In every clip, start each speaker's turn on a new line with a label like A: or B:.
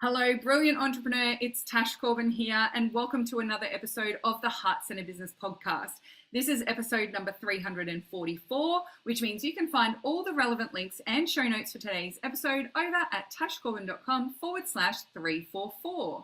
A: Hello, brilliant entrepreneur. It's Tash Corbin here, and welcome to another episode of the Heart Centre Business Podcast. This is episode number 344, which means you can find all the relevant links and show notes for today's episode over at tashcorbin.com/344.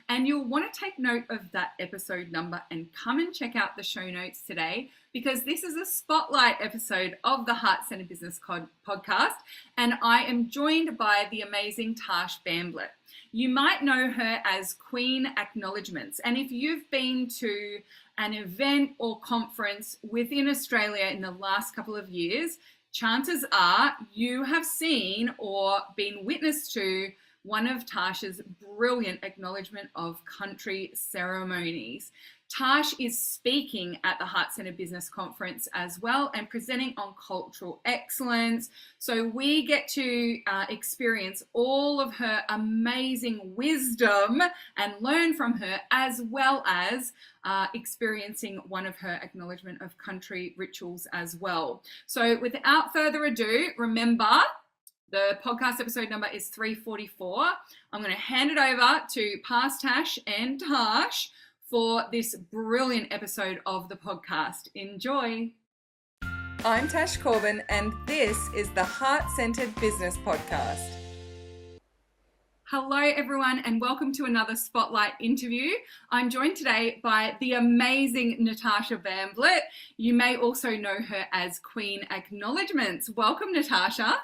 A: And you'll want to take note of that episode number and come and check out the show notes today because this is a spotlight episode of the Heart Centre Business Podcast, and I am joined by the amazing Tarsh Bamblett. You might know her as Queen Acknowledgments, and if you've been to an event or conference within Australia in the last couple of years, chances are you have seen or been witness to one of Tash's brilliant Acknowledgement of Country ceremonies. Tash is speaking at the Heart Centre Business Conference as well and presenting on cultural excellence. So we get to experience all of her amazing wisdom and learn from her, as well as experiencing one of her Acknowledgement of Country rituals as well. So without further ado, remember, the podcast episode number is 344. I'm going to hand it over to Past Tash and Tash for this brilliant episode of the podcast. Enjoy. I'm Tash Corbin, and this is the Heart Centered Business Podcast. Hello, everyone, and welcome to another Spotlight interview. I'm joined today by the amazing Natasha Bamblett. You may also know her as Queen Acknowledgments. Welcome, Natasha.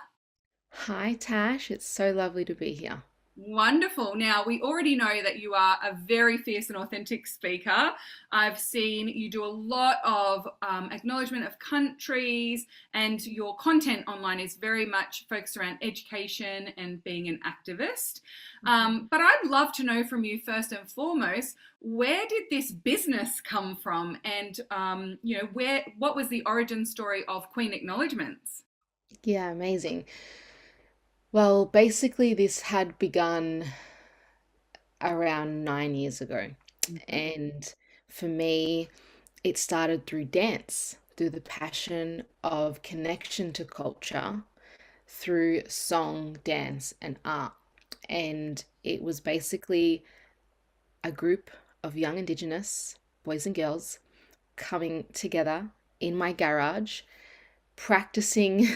B: Hi, Tash. It's so lovely to be here.
A: Wonderful. Now, we already know that you are a very fierce and authentic speaker. I've seen you do a lot of acknowledgement of countries, and your content online is very much focused around education and being an activist. But I'd love to know from you, first and foremost, where did this business come from, and what was the origin story of Queen Acknowledgements?
B: Yeah, amazing. Well, basically, this had begun around 9 years ago. And for me, it started through dance, through the passion of connection to culture, through song, dance, and art. And it was basically a group of young Indigenous boys and girls coming together in my garage, practicing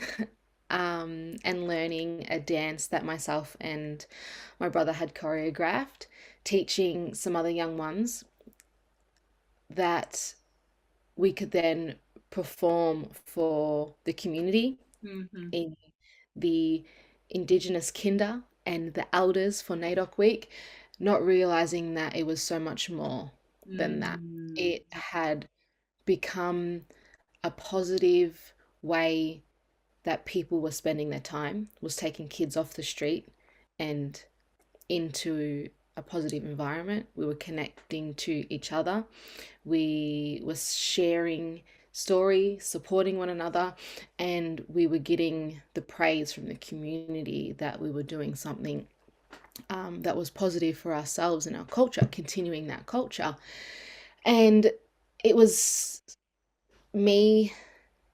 B: and learning a dance that myself and my brother had choreographed, teaching some other young ones that we could then perform for the community in the Indigenous Kinder and the elders for NAIDOC Week, not realizing that it was so much more than that. It had become a positive way that people were spending their time, was taking kids off the street and into a positive environment. We were connecting to each other. We were sharing story, supporting one another, and we were getting the praise from the community that we were doing something that was positive for ourselves and our culture, continuing that culture. And it was me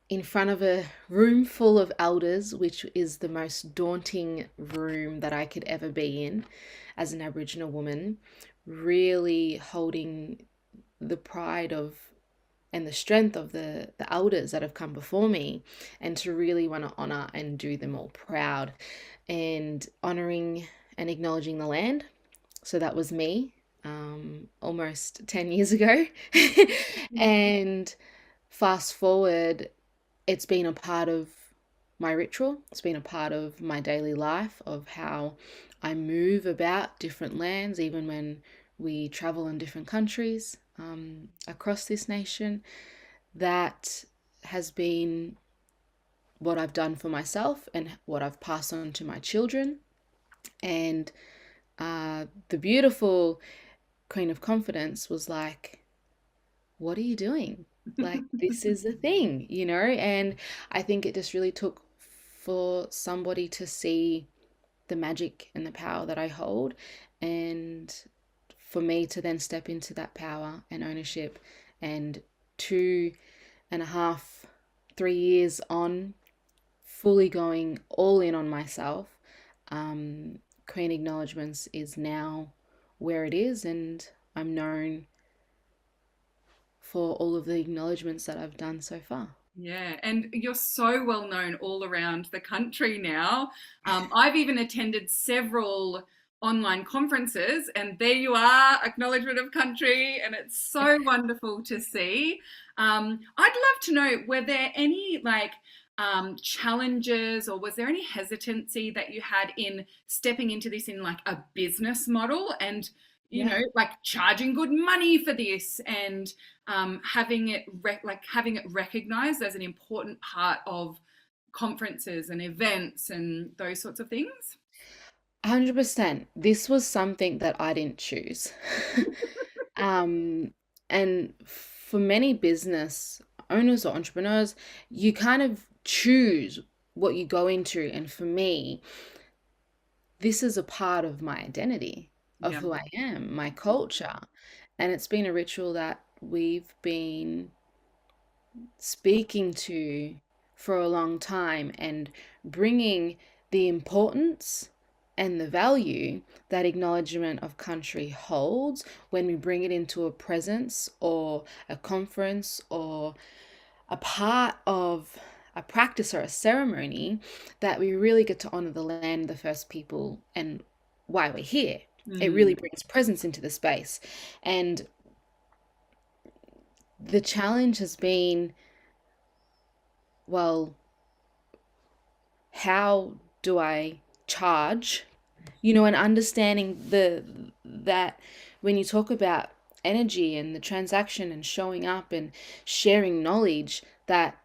B: in front of a room full of elders, which is the most daunting room that I could ever be in as an Aboriginal woman, really holding the pride of and the strength of the elders that have come before me, and to really want to honor and do them all proud, and honoring and acknowledging the land. So that was me almost 10 years ago. And fast forward, it's been a part of my ritual. It's been a part of my daily life, of how I move about different lands, even when we travel in different countries across this nation. That has been what I've done for myself and what I've passed on to my children. And the beautiful Queen of Confidence was like, what are you doing? Like, this is the thing, and I think it just really took for somebody to see the magic and the power that I hold, and for me to then step into that power and ownership. And 2.5, 3 years on, fully going all in on myself, Queen Acknowledgments is now where it is, and I'm known for all of the acknowledgements that I've done so far.
A: Yeah, and you're so well known all around the country now. I've even attended several online conferences, and there you are, Acknowledgement of Country, and it's so wonderful to see. I'd love to know, were there any challenges, or was there any hesitancy that you had in stepping into this in like a business model and,
B: Yeah.
A: like charging good money for this and having it having it recognized as an important part of conferences and events and those sorts of things?
B: 100%. This was something that I didn't choose. Um, and for many business owners or entrepreneurs, you kind of choose what you go into. And for me, this is a part of my identity, of
A: Yeah.
B: who I am, my culture. And it's been a ritual that we've been speaking to for a long time and bringing the importance and the value that acknowledgement of country holds when we bring it into a presence or a conference or a part of a practice or a ceremony, that we really get to honor the land, the first people, and why we're here. It
A: Mm,
B: really brings presence into the space. And the challenge has been, well, how do I charge? And understanding the that when you talk about energy and the transaction and showing up and sharing knowledge, that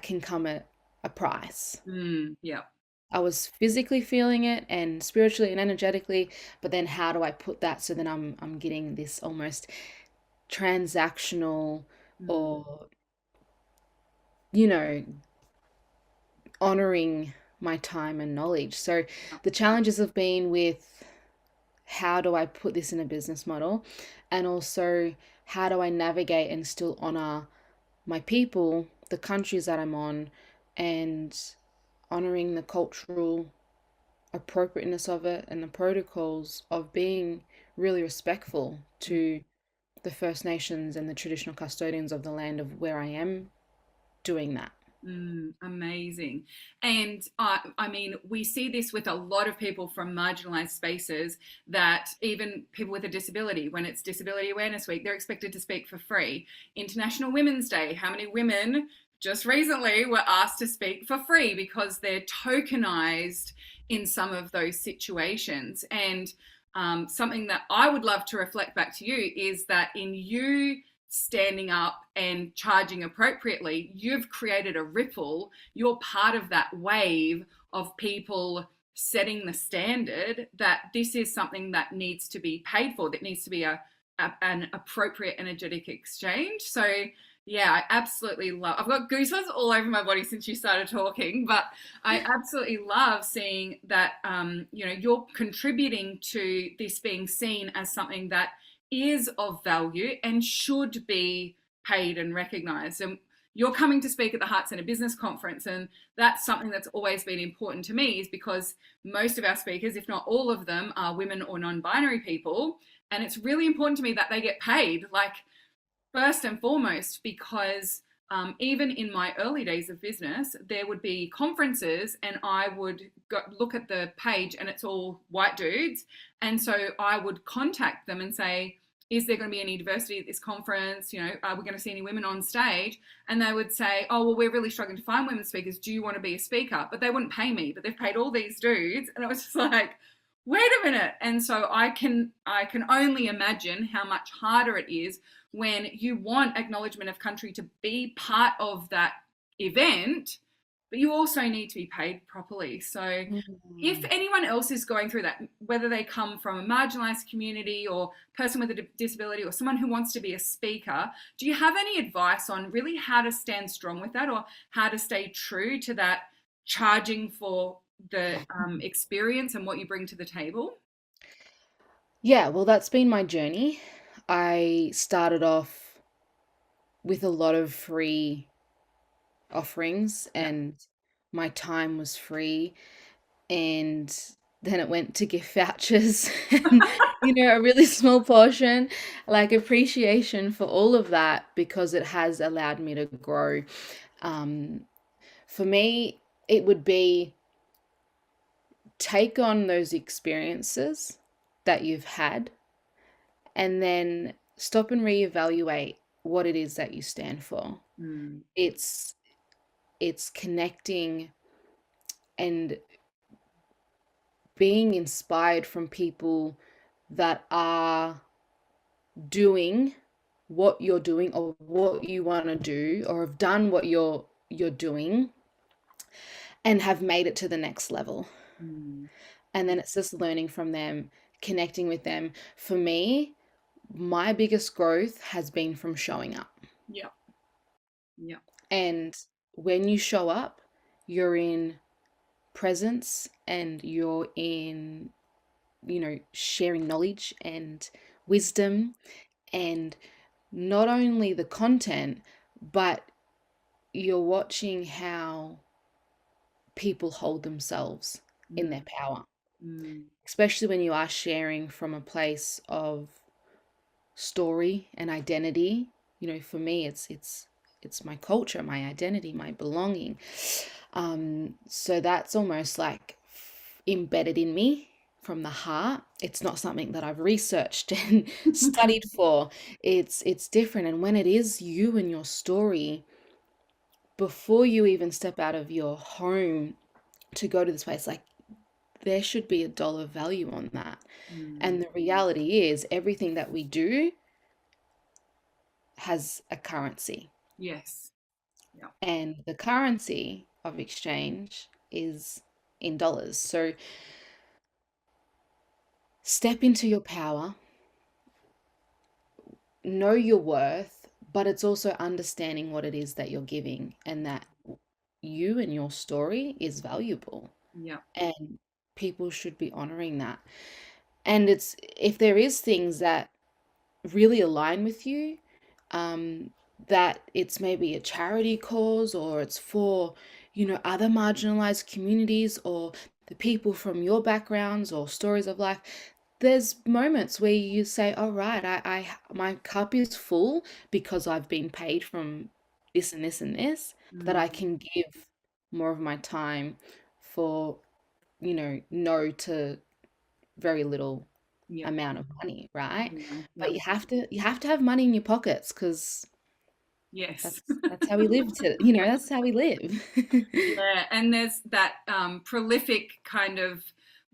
B: can come at a price.
A: yeah.
B: I was physically feeling it and spiritually and energetically, but then how do I put that so that I'm getting this almost transactional
A: Mm,
B: or you know honoring my time and knowledge. So
A: yeah.
B: the challenges have been with how do I put this in a business model, and also how do I navigate and still honor my people, the countries that I'm on, and honoring the cultural appropriateness of it and the protocols of being really respectful to the First Nations and the traditional custodians of the land of where I am doing that.
A: Amazing. And I mean, we see this with a lot of people from marginalized spaces, that even people with a disability, when it's Disability Awareness Week, they're expected to speak for free. International Women's Day, how many women just recently were asked to speak for free because they're tokenized in some of those situations? And something that I would love to reflect back to you is that in you standing up and charging appropriately, you've created a ripple. You're part of that wave of people setting the standard that this is something that needs to be paid for, that needs to be an appropriate energetic exchange. So yeah, I absolutely love, I've got goosebumps all over my body since you started talking, but I absolutely love seeing that, you're contributing to this being seen as something that is of value and should be paid and recognized. And you're coming to speak at the Heart Centre Business Conference, and that's something that's always been important to me, is because most of our speakers, if not all of them, are women or non-binary people. And it's really important to me that they get paid, like, first and foremost, because even in my early days of business, there would be conferences and I would look at the page and it's all white dudes. And so I would contact them and say, is there going to be any diversity at this conference? Are we going to see any women on stage? And they would say, oh, well, we're really struggling to find women speakers. Do you want to be a speaker? But they wouldn't pay me, but they've paid all these dudes. And it was just like, wait a minute. And so I can only imagine how much harder it is when you want Acknowledgement of Country to be part of that event, but you also need to be paid properly. So if
B: Mm.
A: anyone else is going through that, whether they come from a marginalized community or person with a disability or someone who wants to be a speaker, do you have any advice on really how to stand strong with that, or how to stay true to that charging for the experience and what you bring to the table?
B: Yeah, well, that's been my journey. I started off with a lot of free offerings
A: Yeah.
B: and my time was free, and then it went to gift vouchers and, a really small portion, like appreciation for all of that because it has allowed me to grow. Um, for me, it would be take on those experiences that you've had and then stop and reevaluate what it is that you stand for.
A: Mm.
B: It's it's connecting and being inspired from people that are doing what you're doing or what you want to do or have done what you're doing and have made it to the next level.
A: Mm.
B: And then it's just learning from them, connecting with them. For me, my biggest growth has been from showing up.
A: Yeah. Yeah.
B: And when you show up, you're in presence and you're in, sharing knowledge and wisdom and not only the content, but you're watching how people hold themselves in
A: Mm.
B: their power,
A: Mm.
B: especially when you are sharing from a place of story and identity. For me, it's my culture, my identity, my belonging. So that's almost like embedded in me from the heart. It's not something that I've researched and studied for. It's different. And when it is you and your story, before you even step out of your home to go to this place, like there should be a dollar value on that.
A: Mm.
B: And the reality is everything that we do has a currency.
A: Yes. Yeah.
B: And the currency of exchange is in dollars. So step into your power, know your worth, but it's also understanding what it is that you're giving and that you and your story is valuable.
A: Yeah.
B: And people should be honoring that. And it's if there is things that really align with you, um, that it's maybe a charity cause or it's for, other marginalized communities or the people from your backgrounds or stories of life. There's moments where you say, all right, my cup is full because I've been paid from this and this and this, that I
A: Mm.
B: can give more of my time for, no to very little
A: Yeah.
B: amount of money, right?
A: Yeah. Yeah.
B: But you have to have money in your pockets because
A: Yes.
B: that's how we live that's how we live.
A: Yeah, and there's that prolific kind of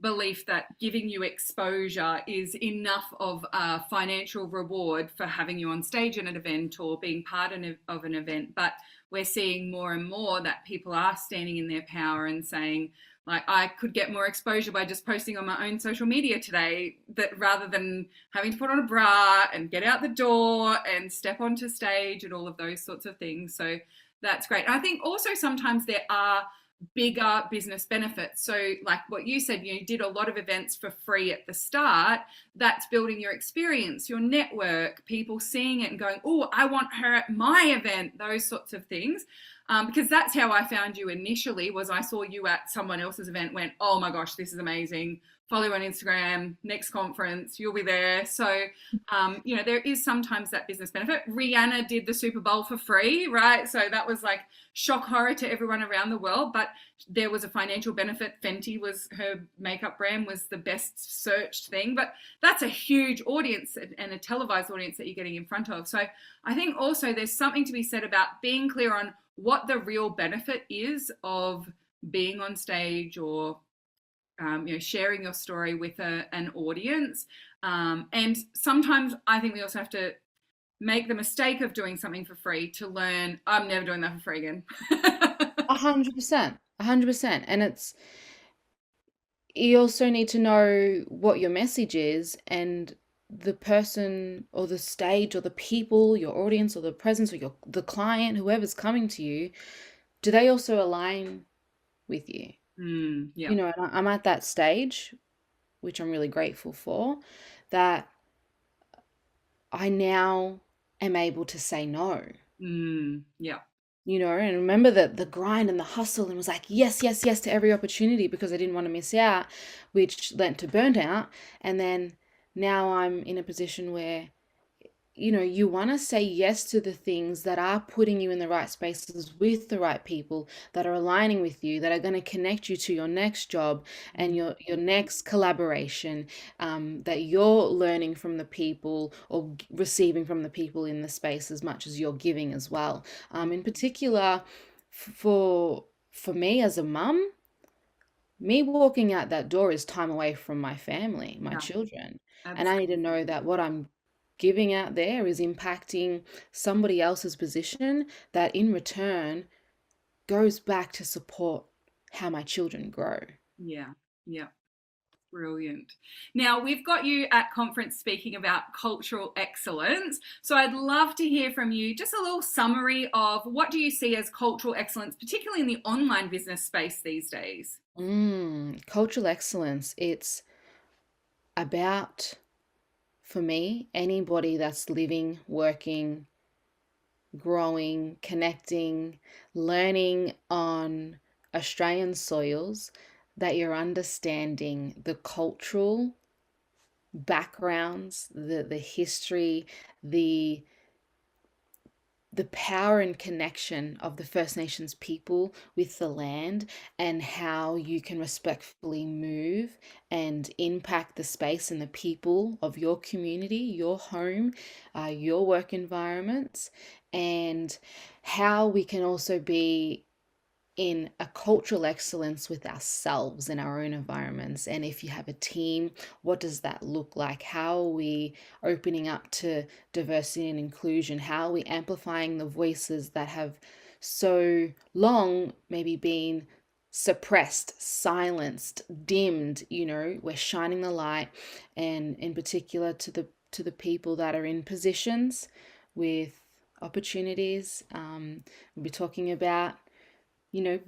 A: belief that giving you exposure is enough of a financial reward for having you on stage at an event or being part of an event. But we're seeing more and more that people are standing in their power and saying, like, I could get more exposure by just posting on my own social media today, that rather than having to put on a bra and get out the door and step onto stage and all of those sorts of things. So that's great. I think also sometimes there are bigger business benefits. So, like what you said, you did a lot of events for free at the start. That's building your experience, your network, people seeing it and going, oh, I want her at my event, those sorts of things. Because that's how I found you initially, was I saw you at someone else's event, went, oh my gosh, this is amazing. Follow you on Instagram, next conference, you'll be there. So there is sometimes that business benefit. Rihanna did the Super Bowl for free, right? So that was like shock horror to everyone around the world, but there was a financial benefit. Fenty was her makeup brand, was the best searched thing, but that's a huge audience and a televised audience that you're getting in front of. So I think also there's something to be said about being clear on what the real benefit is of being on stage or sharing your story with an audience. And sometimes I think we also have to make the mistake of doing something for free to learn, I'm never doing that for free again.
B: 100%, 100%. And you also need to know what your message is and the person or the stage or the people, your audience or the presence or the client, whoever's coming to you, do they also align with you?
A: Yeah.
B: And I'm at that stage, which I'm really grateful for, that I now am able to say no.
A: Yeah.
B: And remember the grind and the hustle, and was like, yes, yes, yes to every opportunity because I didn't want to miss out, which led to burnout. And then now I'm in a position where you want to say yes to the things that are putting you in the right spaces with the right people that are aligning with you, that are going to connect you to your next job and your next collaboration, that you're learning from the people or receiving from the people in the space as much as you're giving as well. In particular, for me as a mum, me walking out that door is time away from my family, my
A: Yeah,
B: children. And I need to
A: absolutely.
B: know that what I'm giving out there is impacting somebody else's position that in return goes back to support how my children grow.
A: Yeah, yeah. Brilliant. Now, we've got you at conference speaking about cultural excellence. So I'd love to hear from you just a little summary of what do you see as cultural excellence, particularly in the online business space these days?
B: Cultural excellence, it's about, for me, anybody that's living, working, growing, connecting, learning on Australian soils, that you're understanding the cultural backgrounds, the history, the power and connection of the First Nations people with the land, and how you can respectfully move and impact the space and the people of your community, your home, your work environments, and how we can also be in a cultural excellence with ourselves in our own environments. And if you have a team, what does that look like? How are we opening up to diversity and inclusion? How are we amplifying the voices that have so long maybe been suppressed, silenced, dimmed? We're shining the light, and in particular to the people that are in positions with opportunities. We'll be talking about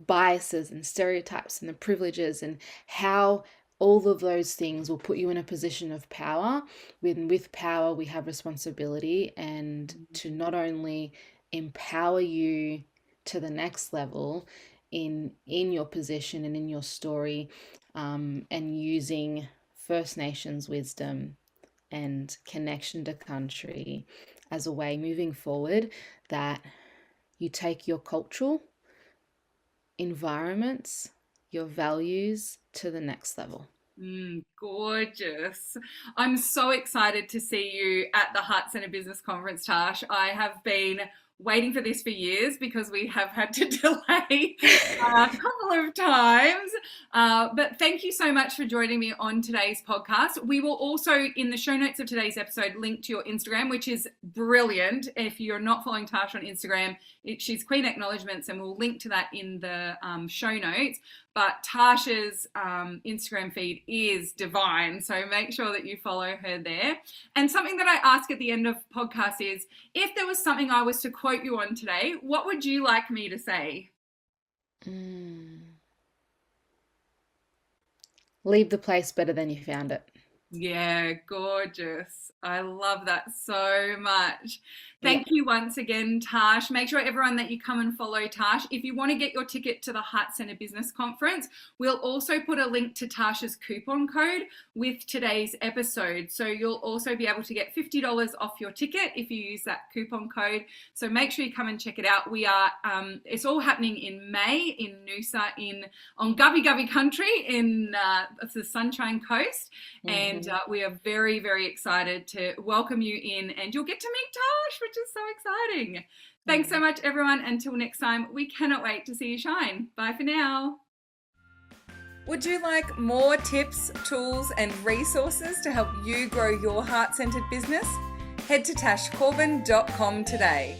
B: biases and stereotypes and the privileges, and how all of those things will put you in a position of power. With power, we have responsibility, and to not only empower you to the next level in your position and in your story, and using First Nations wisdom and connection to country as a way moving forward, that you take your cultural environments, your values to the next level.
A: Gorgeous. I'm so excited to see you at the Heart Centre Business Conference, Tash. I have been waiting for this for years because we have had to delay a couple of times. But thank you so much for joining me on today's podcast. We will also, in the show notes of today's episode, link to your Instagram, which is brilliant. If you're not following Tash on Instagram, she's Queen Acknowledgments, and we'll link to that in the show notes. But Tash's Instagram feed is divine, so make sure that you follow her there. And something that I ask at the end of podcasts is, if there was something I was to quote you on today, what would you like me to say?
B: Leave the place better than you found it.
A: Yeah, gorgeous. I love that so much. Thank you once again, Tash. Make sure everyone that you come and follow Tash. If you want to get your ticket to the Heart Centre Business Conference, we'll also put a link to Tash's coupon code with today's episode. So you'll also be able to get $50 off your ticket if you use that coupon code. So make sure you come and check it out. We are, it's all happening in May in Noosa on Gubbi Gubbi country in the Sunshine Coast. And we are very, very excited to welcome you in, and you'll get to meet Tash, which is so exciting. Thanks so much, everyone. Until next time, we cannot wait to see you shine. Bye for now. Would you like more tips, tools, and resources to help you grow your heart-centered business? Head to tashcorbin.com today.